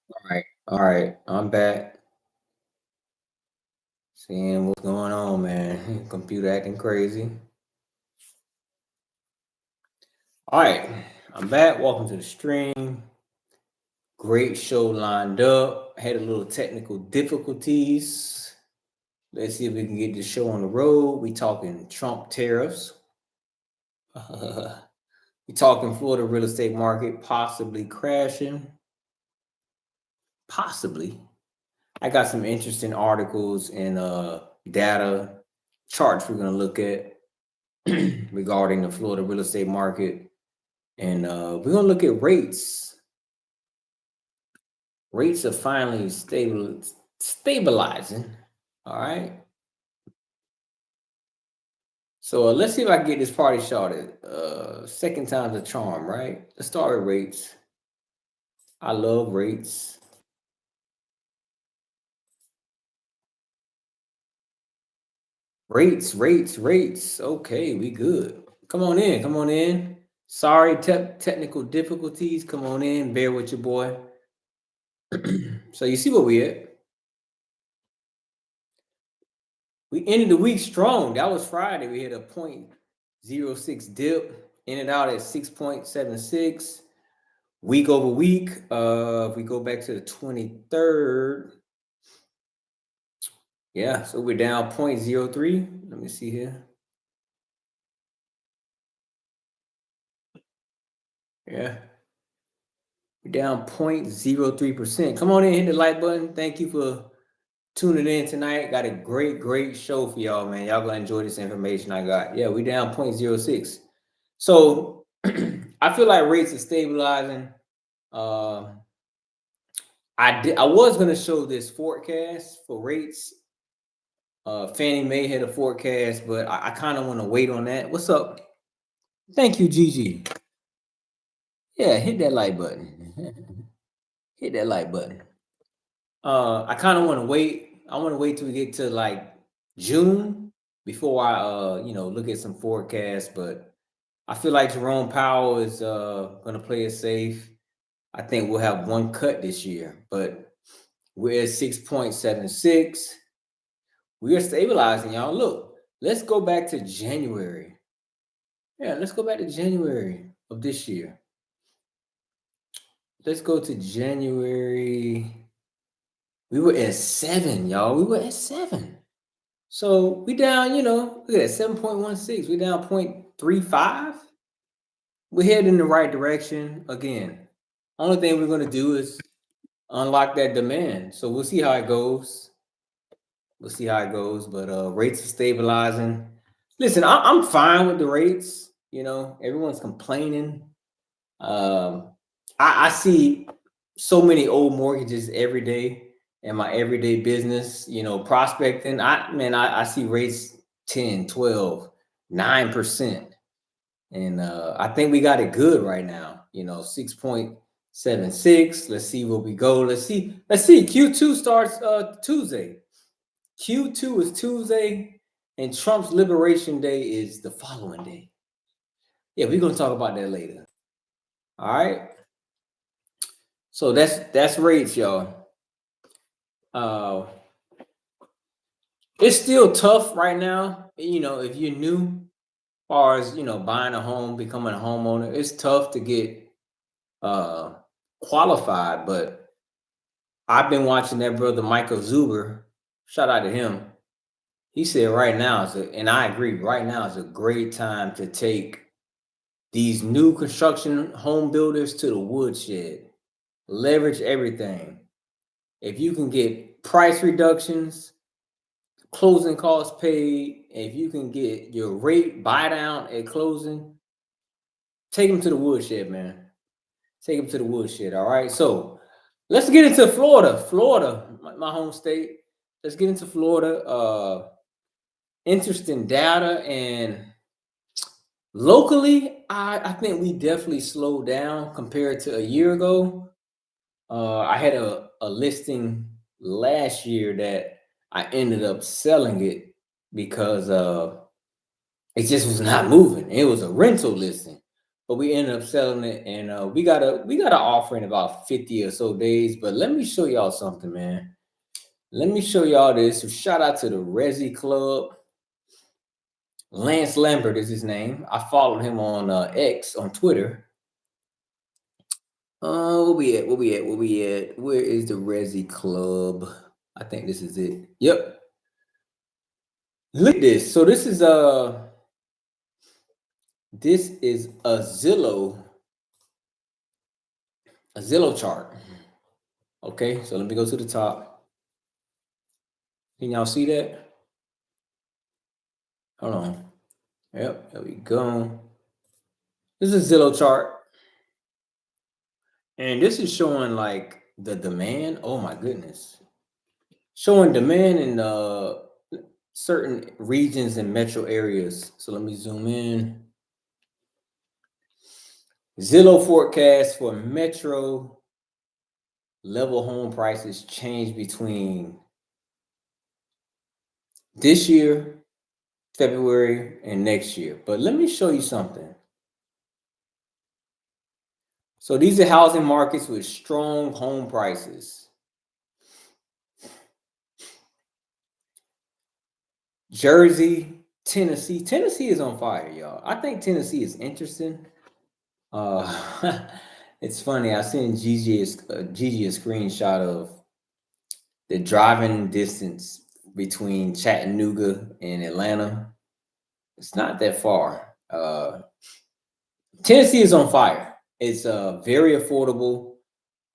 All right, I'm back. Seeing what's going on, man. Computer acting crazy. All right, I'm back. Welcome to the stream. Great show lined up. Had a little technical difficulties. Let's see if we can get this show on the road. We talking Trump tariffs. We talking Florida real estate market possibly crashing. Possibly. I got some interesting articles and data charts we're gonna look at regarding the Florida real estate market. And we're gonna look at rates. Rates are finally stabilizing. All right. So let's see if I can get this party started. Second time's a charm, right? Let's start with rates. I love rates. Rates. Okay, we good. Come on in. Come on in. Sorry, technical difficulties. Come on in. Bear with your boy. So you see what we at? We ended the week strong. That was Friday. We hit a 0.06 dip, ended out at 6.76. Week over week, if we go back to the 23rd, yeah, so we're down 0.03. Let me see here. Yeah, we're down 0.03%. Come on in, hit the like button. Thank you for tuning in tonight. Got a great show for y'all, man. Y'all gonna enjoy this information I got. Yeah, we down 0.06. So I feel like rates are stabilizing. Uh, I was gonna show this forecast for rates. Fannie Mae had a forecast, but I kind of want to wait on that. What's up? Thank you, Gigi. Yeah, hit that like button. Hit that like button. I kind of want to wait. I want to wait till we get to like June before I look at some forecasts. But I feel like Jerome Powell is gonna play it safe. I think we'll have one cut this year, but we're at 6.76. We are stabilizing, y'all. Look, let's go back to January. Yeah, let's go back to January of this year. Let's go to January. We were at 7, y'all. We were at 7. So we down, look at that, 7.16. We down 0.35. We're heading in the right direction. Again, only thing we're gonna do is unlock that demand. So we'll see how it goes. We'll see how it goes. But rates are stabilizing. Listen, I'm fine with the rates. Everyone's complaining. Um, I see so many old mortgages every day in my everyday business, prospecting. I see rates 10, 12, 9%. And I think we got it good right now, 6.76. Let's see where we go. Let's see. Q2 starts Tuesday. Q2 is Tuesday, and Trump's Liberation Day is the following day. Yeah, we're gonna talk about that later. All right. So that's rates, y'all. Uh, it's still tough right now. If you're new, as far as buying a home, becoming a homeowner, it's tough to get uh qualified. But I've been watching that brother Michael Zuber. Shout out to him. He said right now and I agree. Right now is a great time to take these new construction home builders to the woodshed. Leverage everything. If you can get price reductions, closing costs paid, if you can get your rate buy down at closing, take them to the woodshed, man. Take them to the woodshed. All right. So let's get into Florida. Florida, my home state. Let's get into Florida. Interesting data, and locally, I think we definitely slowed down compared to a year ago. I had a listing last year that I ended up selling it because it just was not moving. It was a rental listing. but we ended up selling it, and we got an offer in about 50 or so days. But let me show y'all something, man. Let me show y'all this. So shout out to the Resi Club. Lance Lambert is his name. I followed him on X on Twitter. Where we at? Where we at? Where we at? Where is the Resi Club? I think this is it. Yep. Look at this. So this is a Zillow chart. Okay, so let me go to the top. Can y'all see that? Hold on. Yep, there we go. This is a Zillow chart. And this is showing like the demand. Oh my goodness. Showing demand in certain regions and metro areas. So let me zoom in. Zillow forecast for metro level home prices change between this year, February, and next year. But let me show you something. So these are housing markets with strong home prices. Jersey, Tennessee. Tennessee is on fire, y'all. I think Tennessee is interesting. It's funny. I sent Gigi a screenshot of the driving distance between Chattanooga and Atlanta. It's not that far. Tennessee is on fire. It's very affordable.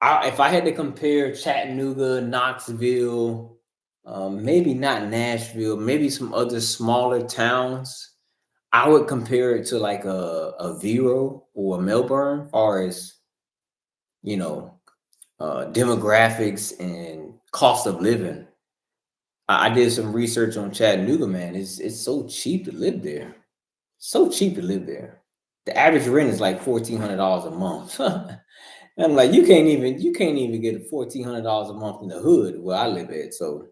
If I had to compare Chattanooga, Knoxville, maybe not Nashville, maybe some other smaller towns, I would compare it to like a Vero or a Melbourne, as far as you know, demographics and cost of living. I did some research on Chattanooga, man. It's so cheap to live there. So cheap to live there. The average rent is like $1,400 a month. I'm like, you can't even get $1,400 a month in the hood where I live at. So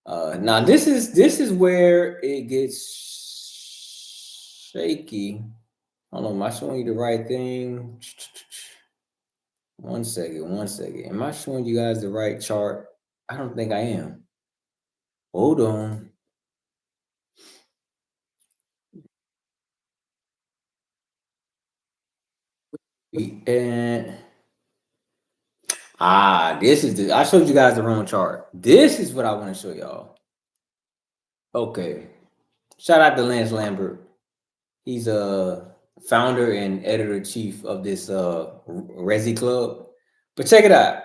now this is where it gets shaky. Hold on, am I showing you the right thing? One second. Am I showing you guys the right chart? I don't think I am. Hold on. And I showed you guys the wrong chart. This is what I want to show y'all. Okay. Shout out to Lance Lambert. He's a founder and editor chief of this Resi Club. But check it out.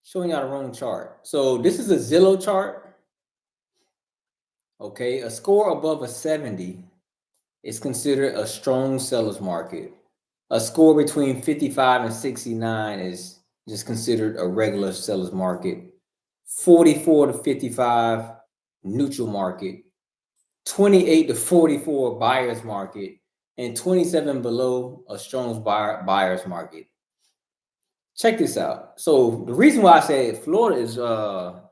Showing y'all the wrong chart. So this is a Zillow chart. Okay, a score above a 70 is considered a strong seller's market. A score between 55 and 69 is just considered a regular seller's market. 44 to 55, neutral market. 28 to 44, buyer's market. And 27 below, a strong buyer's market. Check this out. So the reason why I say Florida is about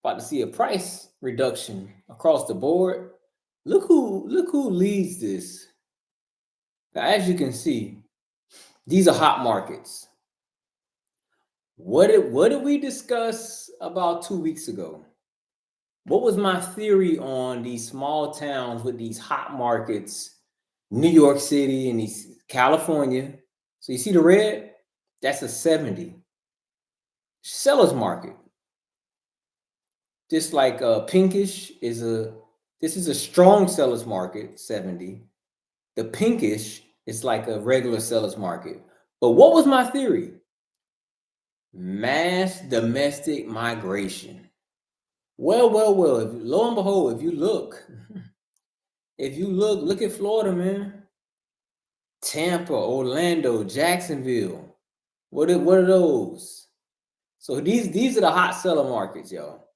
to see a price reduction across the board. Look who leads this. Now, as you can see, these are hot markets. What did we discuss about 2 weeks ago? What was my theory on these small towns with these hot markets, New York City and these California? So you see the red? That's a 70. Seller's market. Just like pinkish this is a strong seller's market, 70. The pinkish is like a regular seller's market. But what was my theory? Mass domestic migration. Well. Lo and behold, look at Florida, man. Tampa, Orlando, Jacksonville. What are those? So these are the hot seller markets, y'all.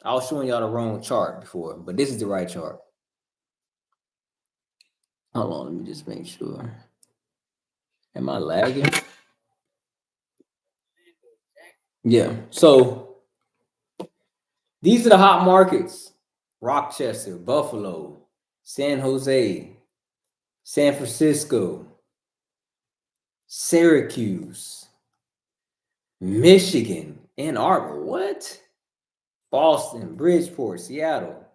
I was showing y'all the wrong chart before, but this is the right chart. Hold on, let me just make sure. Am I lagging? Yeah. So these are the hot markets: Rochester, Buffalo, San Jose, San Francisco, Syracuse, Michigan, Ann Arbor. What? Boston, Bridgeport, Seattle.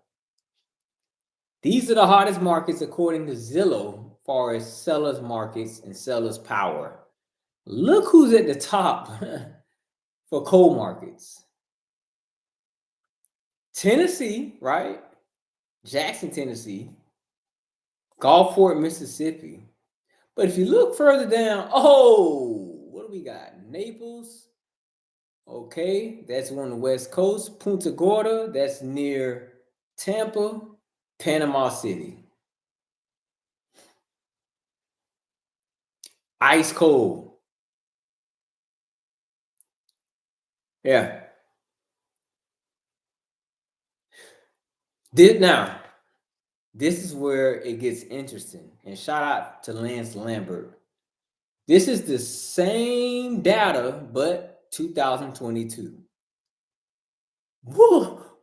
These are the hottest markets according to Zillow, far as sellers markets and sellers power. Look who's at the top for cold markets. Tennessee, right? Jackson, Tennessee. Gulfport, Mississippi. But if you look further down, oh, what do we got? Naples. Okay, that's on the West Coast. Punta Gorda, that's near Tampa. Panama City. Ice cold. Yeah. This is where it gets interesting. And shout out to Lance Lambert. This is the same data, but 2022.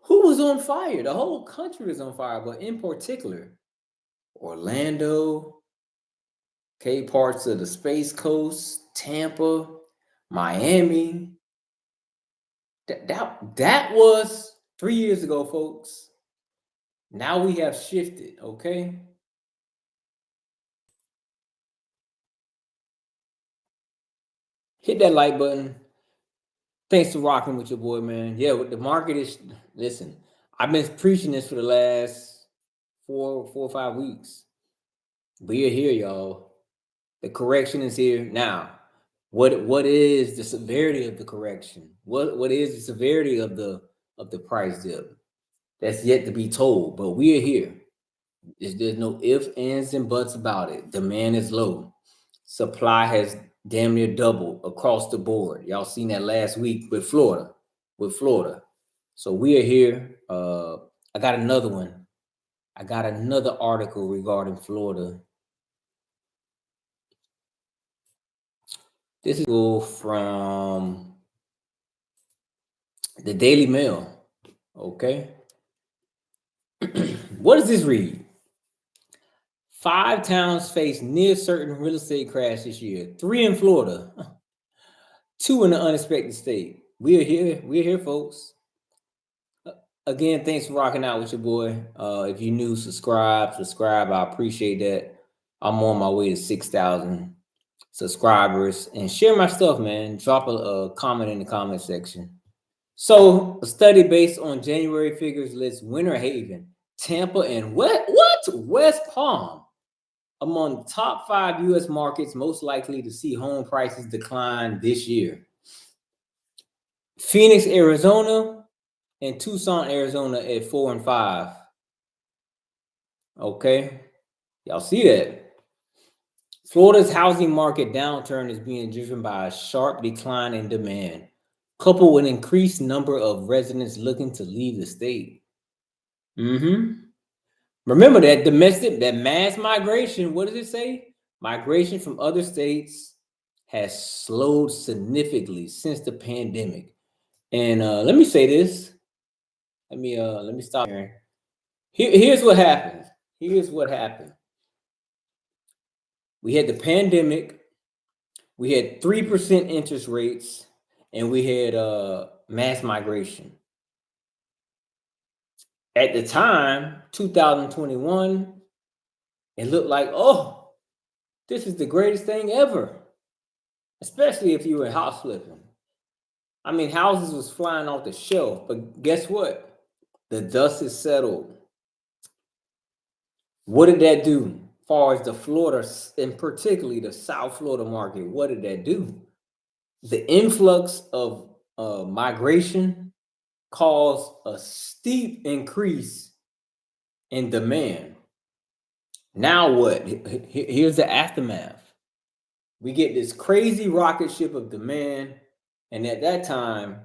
Who was on fire? The whole country was on fire, but in particular, Orlando, okay, parts of the Space Coast, Tampa, Miami. That was 3 years ago, folks. Now we have shifted, okay? Hit that like button. Thanks for rocking with your boy, man. Yeah, the market is, listen, I've been preaching this for the last 4 or 5 weeks. We are here, y'all. The correction is here now. What is the severity of the correction? What is the severity of the price dip? That's yet to be told, but we are here. There's no ifs, ands, and buts about it. Demand is low. Supply has damn near doubled across the board. Y'all seen that last week with Florida. So we are here. I got another one. I got another article regarding Florida. This is from the Daily Mail. Okay. What does this read? 5 towns face near certain real estate crash this year. 3 in Florida. 2 in the unexpected state. We're here, folks. Again, thanks for rocking out with your boy. If you're new, subscribe. I appreciate that. I'm on my way to 6,000 subscribers. And share my stuff, man. Drop a comment in the comment section. So, a study based on January figures lists Winter Haven, Tampa, and West Palm among the top 5 U.S. markets most likely to see home prices decline this year. Phoenix, Arizona, and Tucson, Arizona at 4 and 5. Okay, y'all see that? Florida's housing market downturn is being driven by a sharp decline in demand, coupled with an increased number of residents looking to leave the state. Remember that mass migration, what does it say? Migration from other states has slowed significantly since the pandemic. And let me say this. Let me stop here. Here's what happened. We had the pandemic, we had 3% interest rates, and we had mass migration. At the time, 2021, it looked like, oh, this is the greatest thing ever, especially if you were house flipping. I mean, houses was flying off the shelf, but guess what? The dust is settled. What did that do? As far as the Florida, and particularly the South Florida market, what did that do? The influx of migration caused a steep increase in demand. Now what? Here's the aftermath. We get this crazy rocket ship of demand, and at that time,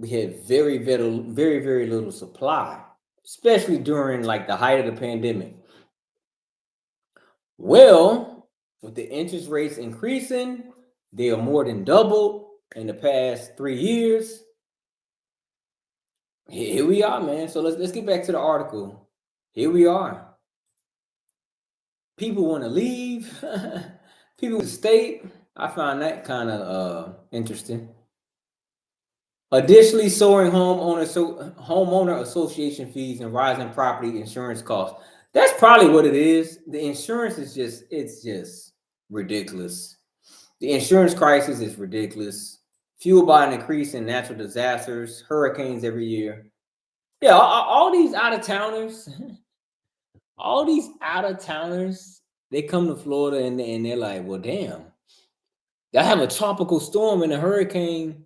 we had very little supply, especially during like the height of the pandemic. Well, with the interest rates increasing, they are more than doubled in the past 3 years. Here we are, man. So let's get back to the article. Here we are. People want to leave. People to stay. I find that kind of interesting. Additionally, soaring homeowner association fees and rising property insurance costs. That's probably what it is. The insurance is just ridiculous. The insurance crisis is ridiculous. Fueled by an increase in natural disasters, hurricanes every year. Yeah, all these out of towners, all these out of towners, they come to Florida and they're like, well, damn, I have a tropical storm and a hurricane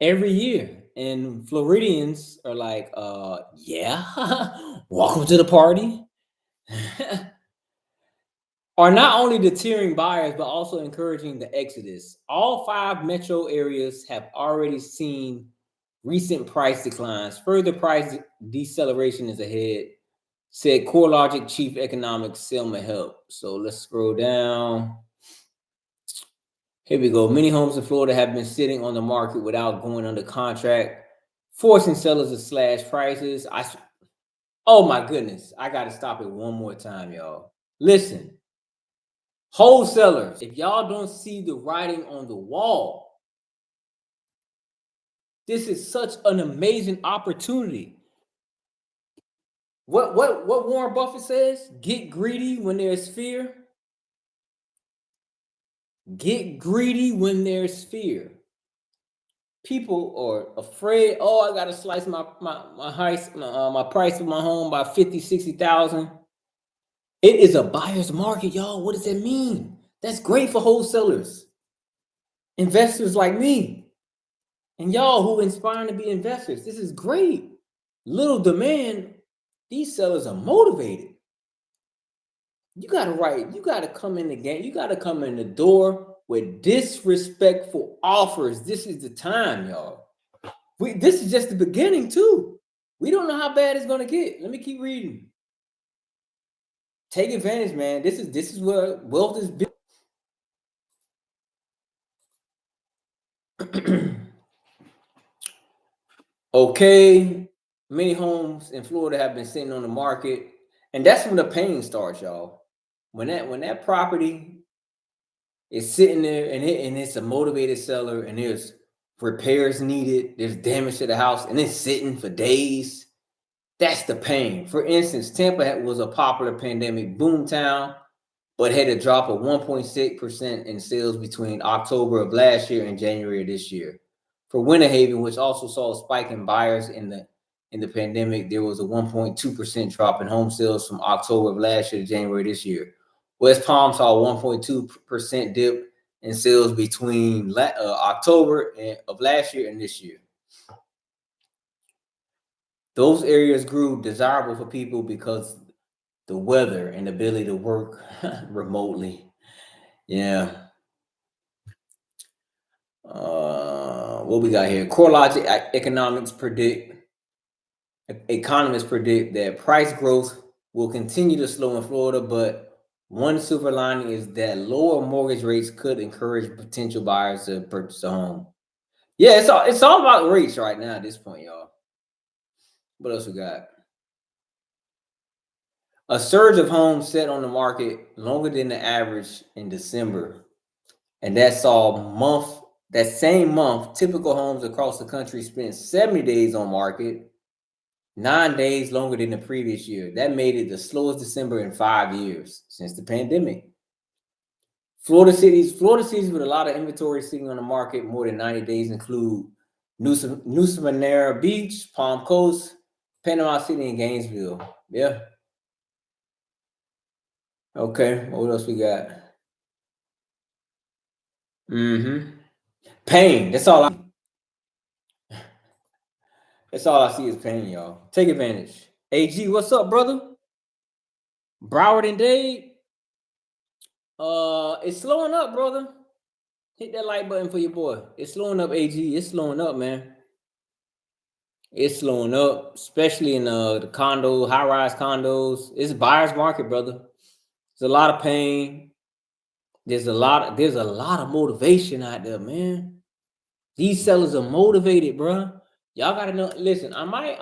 every year. And Floridians are like, yeah, welcome to the party. Are not only deterring buyers, but also encouraging the exodus. All 5 metro areas have already seen recent price declines. Further price deceleration is ahead, said CoreLogic Chief Economics Selma Help. So let's scroll down. Here we go. Many homes in Florida have been sitting on the market without going under contract, forcing sellers to slash prices. Oh my goodness. I got to stop it one more time, y'all. Listen, wholesalers, if y'all don't see the writing on the wall, this is such an amazing opportunity. What Warren Buffett says? Get greedy when there's fear. Get greedy when there's fear. People are afraid. Oh, I gotta slice my price of my home by 50, 60,000. It is a buyer's market, y'all. What does that mean? That's great for wholesalers, investors like me, and y'all who inspire to be investors. This is great. Little demand. These sellers are motivated. You gotta come in the game. You gotta come in the door with disrespectful offers. This is the time, y'all. This is just the beginning, too. We don't know how bad it's gonna get. Let me keep reading. Take advantage, man. This is where wealth is built. Okay, many homes in Florida have been sitting on the market, and that's when the pain starts, y'all. When that property is sitting there and it's a motivated seller and there's repairs needed, there's damage to the house, and it's sitting for days. That's the pain. For instance, Tampa was a popular pandemic boomtown, but had a drop of 1.6% in sales between October of last year and January of this year. For Winter Haven, which also saw a spike in buyers in the pandemic, there was a 1.2% drop in home sales from October of last year to January this year. West Palm saw a 1.2% dip in sales between October of last year and this year. Those areas grew desirable for people because the weather and the ability to work remotely. Yeah. What we got here? CoreLogic economists predict that price growth will continue to slow in Florida, but one silver lining is that lower mortgage rates could encourage potential buyers to purchase a home. Yeah, it's all about rates right now at this point, y'all. What else we got? A surge of homes set on the market longer than the average in December. And that same month, typical homes across the country spent 70 days on market, 9 days longer than the previous year. That made it the slowest December in 5 years since the pandemic. Florida cities with a lot of inventory sitting on the market more than 90 days include Nusa Ventura Beach, Palm Coast, Panama City, and Gainesville. Yeah. Okay. What else we got? Pain. That's all I see is pain, y'all. Take advantage. AG, what's up, brother? Broward and Dade. It's slowing up, brother. Hit that like button for your boy. It's slowing up, AG. It's slowing up, man. It's slowing up, especially in the high-rise condos. It's a buyer's market, brother. There's a lot of pain. There's a lot of motivation out there, man. These sellers are motivated, bro. Y'all gotta know. Listen, I might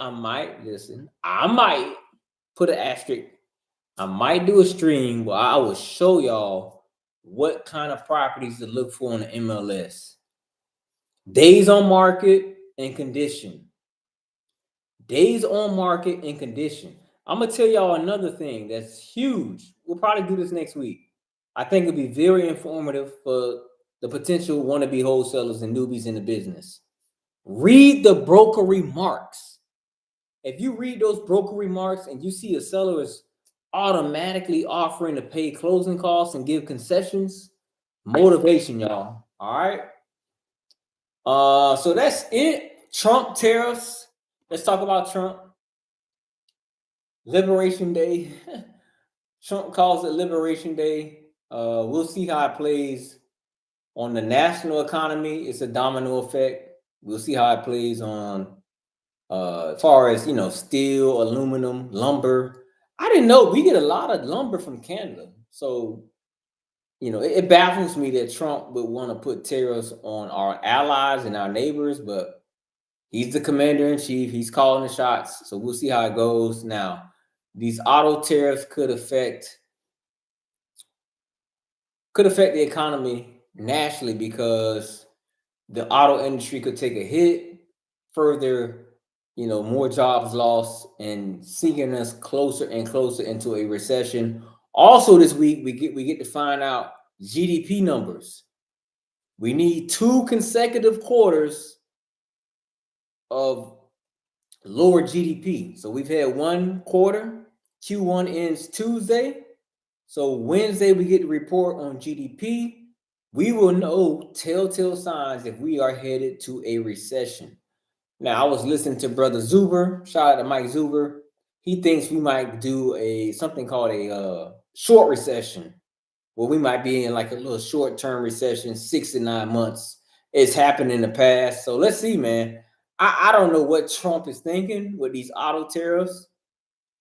put an asterisk I might do a stream where I will show y'all what kind of properties to look for on the MLS. Days on market and condition. Days on market and condition. I'm gonna tell y'all another thing that's huge. We'll probably do this next week. I think it'll be very informative for the potential wannabe wholesalers and newbies in the business. Read the broker remarks. If you read those broker remarks and you see a seller is automatically offering to pay closing costs and give concessions, motivation, y'all. All right. So that's it. Trump tariffs. Let's talk about Trump. Liberation Day. Trump calls it Liberation Day. We'll see how it plays on the national economy. It's a domino effect. We'll see how it plays on as far as steel, aluminum, lumber. I didn't know we get a lot of lumber from Canada. So it baffles me that Trump would want to put tariffs on our allies and our neighbors, but he's the commander in chief. He's calling the shots. So we'll see how it goes. Now, these auto tariffs could affect the economy nationally because the auto industry could take a hit, further, more jobs lost and sinking us closer and closer into a recession. Also, this week we get to find out GDP numbers. We need 2 consecutive quarters of lower GDP. So we've had 1 quarter. Q1 ends Tuesday. So Wednesday we get the report on GDP. We will know telltale signs if we are headed to a recession. Now, I was listening to Brother Zuber. Shout out to Mike Zuber. He thinks we might do something called a short recession, where we might be in like a little short-term recession, 6 to 9 months. It's happened in the past. So let's see, man. I don't know what Trump is thinking with these auto tariffs.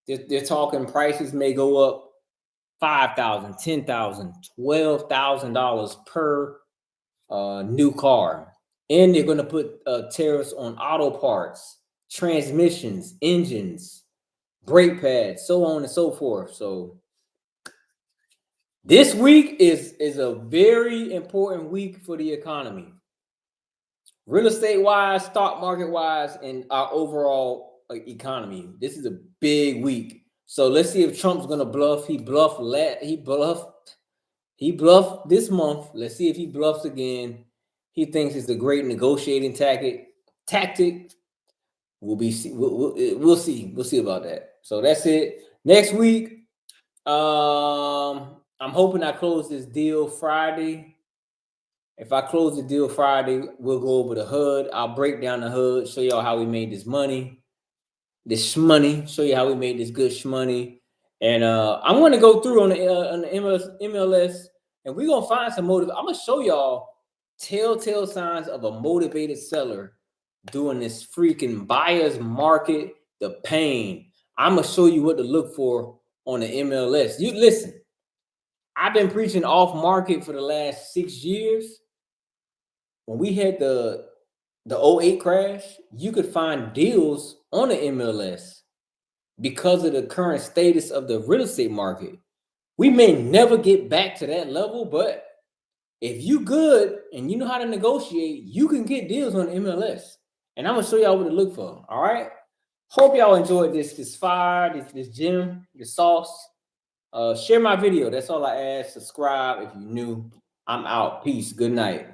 They're talking prices may go up $5,000, $10,000, $12,000 per new car. And they're going to put tariffs on auto parts, transmissions, engines, brake pads, so on and so forth. So this week is a very important week for the economy. Real estate wise, stock market wise, and our overall economy. This is a big week. So let's see if Trump's going to bluff. He bluffed this month. Let's see if he bluffs again. He thinks it's a great negotiating tactic. We'll see. We'll see about that. So that's it. Next week, I'm hoping I close this deal Friday. If I close the deal Friday, we'll go over the HUD. I'll break down the HUD, show y'all how we made this money, show you how we made this good shmoney. And I'm going to go through on the MLS, and we're going to find some motive. I'm going to show y'all telltale signs of a motivated seller doing this freaking buyer's market, the pain. I'm going to show you what to look for on the MLS. You listen, I've been preaching off market for the last 6 years. When we had the 08 crash, you could find deals on the MLS because of the current status of the real estate market. We may never get back to that level, but if you good and you know how to negotiate, you can get deals on the MLS. And I'm gonna show y'all what to look for. All right. Hope y'all enjoyed this fire, this gem, this sauce. Share my video. That's all I ask. Subscribe if you're new. I'm out. Peace. Good night.